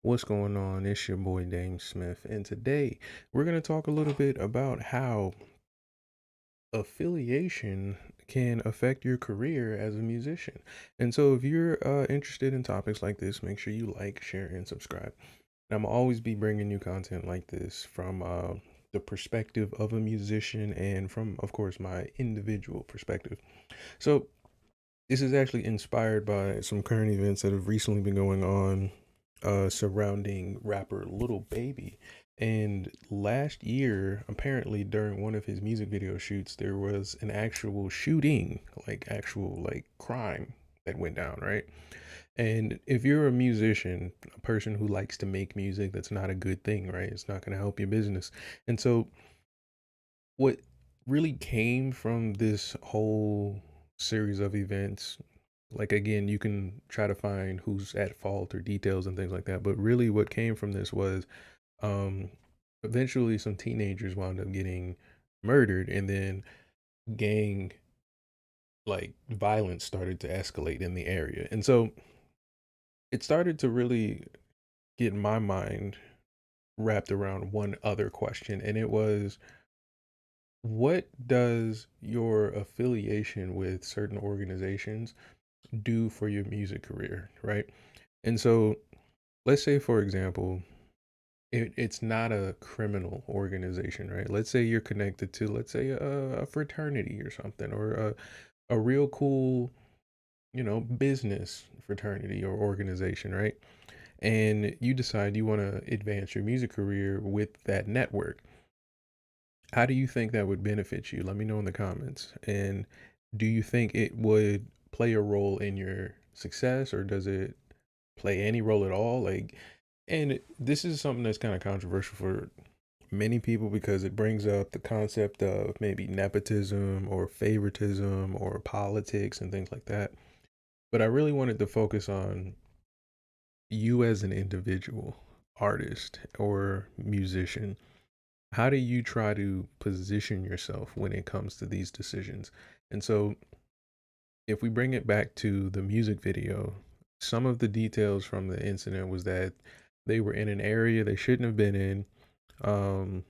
What's going on? It's your boy DameSmiff, and today we're going to talk a little bit about how affiliation can affect your career as a musician. And so, if you're interested in topics like this, make sure you like, share, and subscribe. And I'm always be bringing you content like this from the perspective of a musician and from, of course, my individual perspective. So, this is actually inspired by some current events that have recently been going on surrounding rapper Little Baby. And last year, apparently during one of his music video shoots, there was an actual shooting, like actual like crime that went down, right? And if you're a musician, a person who likes to make music, that's not a good thing, right? It's not going to help your business. And so what really came from this whole series of events, like again, you can try to find who's at fault or details and things like that, but really what came from this was um eventually some teenagers wound up getting murdered, and then gang like violence started to escalate in the area. And so it started to really get my mind wrapped around one other question, and it was, what does your affiliation with certain organizations do for your music career, right? And so, let's say, for example, it's not a criminal organization, right? Let's say you're connected to, let's say, a fraternity or something, or a real cool, business fraternity or organization, right? And you decide you want to advance your music career with that network. How do you think that would benefit you? Let me know in the comments. And do you think it would play a role in your success, or does it play any role at all? Like, and this is something that's kind of controversial for many people because it brings up the concept of maybe nepotism or favoritism or politics and things like that. But I really wanted to focus on you as an individual artist or musician. How do you try to position yourself when it comes to these decisions? And so, if we bring it back to the music video, some of the details from the incident was that they were in an area they shouldn't have been in. Um,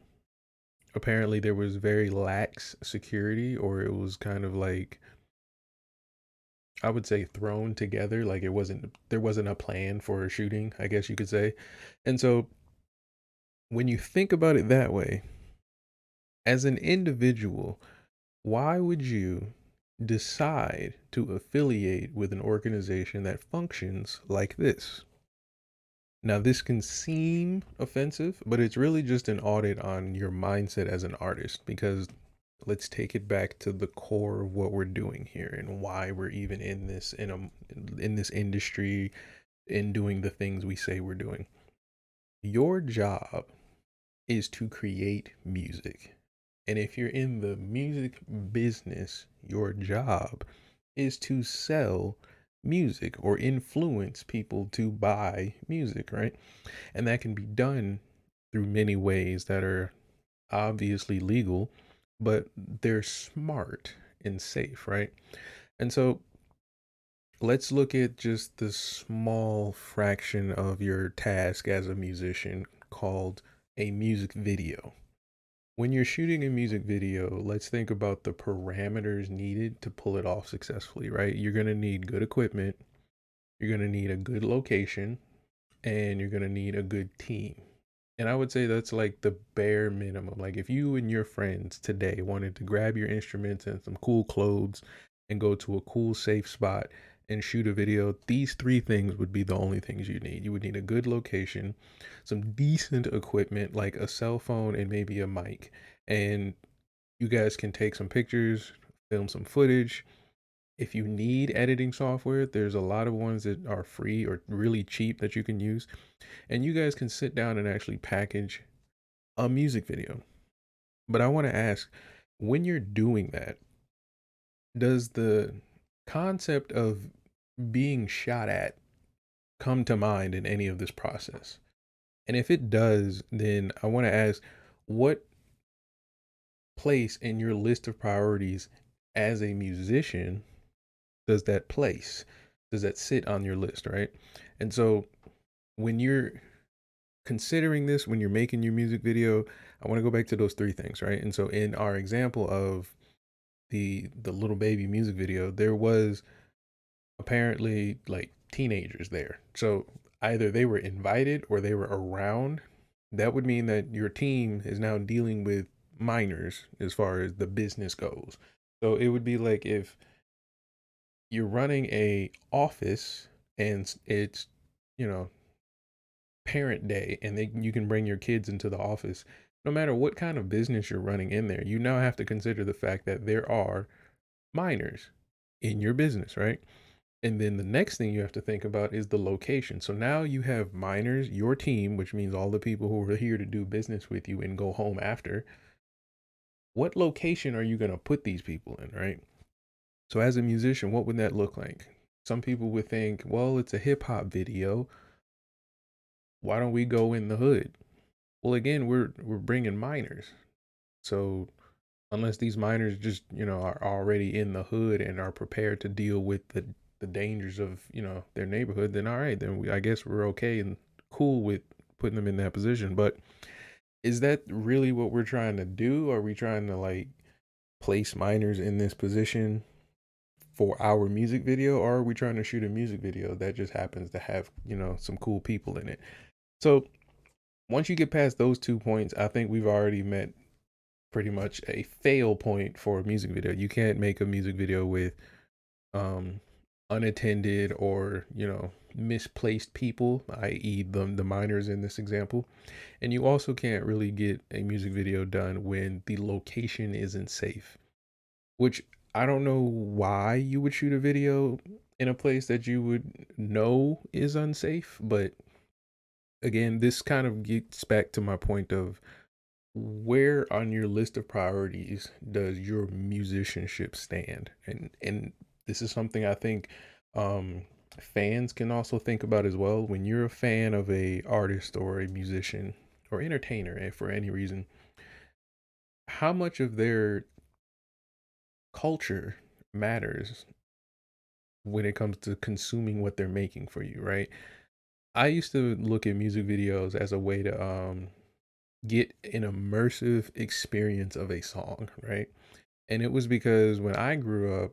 Apparently, there was very lax security, or it was kind of like, I would say, thrown together. Like there wasn't a plan for a shooting, I guess you could say. And so, when you think about it that way, as an individual, why would you decide to affiliate with an organization that functions like this? Now, this can seem offensive, but it's really just an audit on your mindset as an artist, because let's take it back to the core of what we're doing here and why we're even in this industry and doing the things we say we're doing. Your job is to create music. And if you're in the music business, your job is to sell music or influence people to buy music, right? And that can be done through many ways that are obviously legal, but they're smart and safe, right? And so let's look at just the small fraction of your task as a musician called a music video. When you're shooting a music video, let's think about the parameters needed to pull it off successfully, right? You're going to need good equipment, you're going to need a good location, and you're going to need a good team. And I would say that's like the bare minimum. Like if you and your friends today wanted to grab your instruments and some cool clothes and go to a cool, safe spot and shoot a video, these three things would be the only things you need. You would need a good location, some decent equipment like a cell phone and maybe a mic. And you guys can take some pictures, film some footage. If you need editing software, there's a lot of ones that are free or really cheap that you can use. And you guys can sit down and actually package a music video. But I want to ask, when you're doing that, does the concept of being shot at come to mind in any of this process? And if it does, then I want to ask, what place in your list of priorities as a musician does that place? Does that sit on your list, right? And so when you're considering this when you're making your music video, I want to go back to those three things, right? And so in our example of the little baby music video, there was apparently like teenagers there. So either they were invited or they were around. That would mean that your team is now dealing with minors as far as the business goes. So it would be like if you're running a office and it's, you know, parent day and you can bring your kids into the office. No matter what kind of business you're running in there, you now have to consider the fact that there are minors in your business, right? And then the next thing you have to think about is the location. So now you have minors, your team, which means all the people who are here to do business with you and go home after. What location are you going to put these people in, right? So as a musician, what would that look like? Some people would think, well, it's a hip hop video. Why don't we go in the hood? Well, again, we're bringing minors. So unless these minors just, are already in the hood and are prepared to deal with the dangers of, their neighborhood, then all right, then I guess we're okay and cool with putting them in that position. But is that really what we're trying to do? Are we trying to like place minors in this position for our music video, or are we trying to shoot a music video that just happens to have, some cool people in it? So once you get past those 2 points, I think we've already met pretty much a fail point for a music video. You can't make a music video with um unattended or, misplaced people, i.e. the minors in this example. And you also can't really get a music video done when the location isn't safe, which I don't know why you would shoot a video in a place that you would know is unsafe, but again, this kind of gets back to my point of where on your list of priorities does your musicianship stand? And this is something I think um fans can also think about as well. When you're a fan of a artist or a musician or entertainer, for any reason, how much of their culture matters when it comes to consuming what they're making for you, right? I used to look at music videos as a way to get an immersive experience of a song, right? And it was because when I grew up,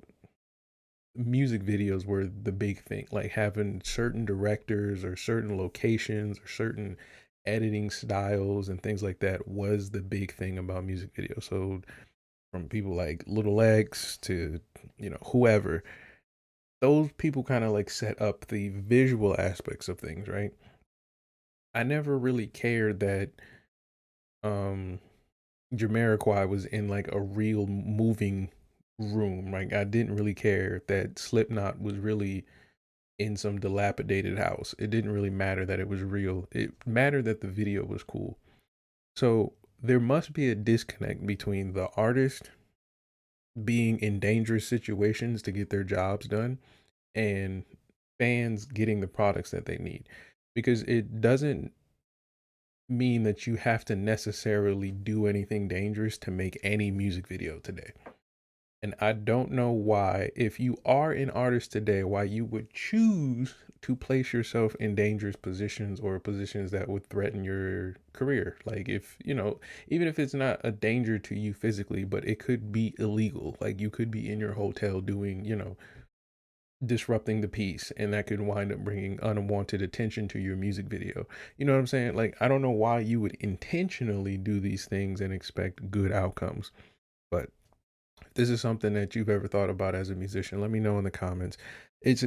music videos were the big thing, like having certain directors or certain locations or certain editing styles and things like that was the big thing about music videos. So from people like Little X to, whoever, those people kind of like set up the visual aspects of things, right? I never really cared that um Jamiroquai was in like a real moving room. Like I didn't really care that Slipknot was really in some dilapidated house. It didn't really matter that it was real. It mattered that the video was cool. So there must be a disconnect between the artist being in dangerous situations to get their jobs done and fans getting the products that they need. Because it doesn't mean that you have to necessarily do anything dangerous to make any music video today. And I don't know why, if you are an artist today, why you would choose to place yourself in dangerous positions or positions that would threaten your career. Like if, even if it's not a danger to you physically, but it could be illegal. Like you could be in your hotel doing, disrupting the peace, and that could wind up bringing unwanted attention to your music video. You know what I'm saying? Like I don't know why you would intentionally do these things and expect good outcomes. But if this is something that you've ever thought about as a musician, let me know in the comments. It's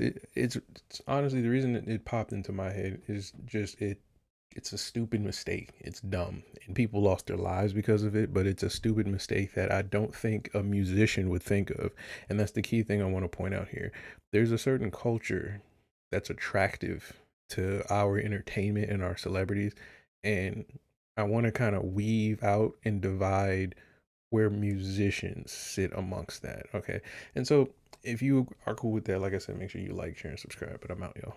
honestly the reason it popped into my head is just it's a stupid mistake. It's dumb. And people lost their lives because of it, but it's a stupid mistake that I don't think a musician would think of. And that's the key thing I want to point out here. There's a certain culture that's attractive to our entertainment and our celebrities. And I want to kind of weave out and divide where musicians sit amongst that. Okay. And so if you are cool with that, like I said, make sure you like, share, and subscribe. But I'm out, y'all.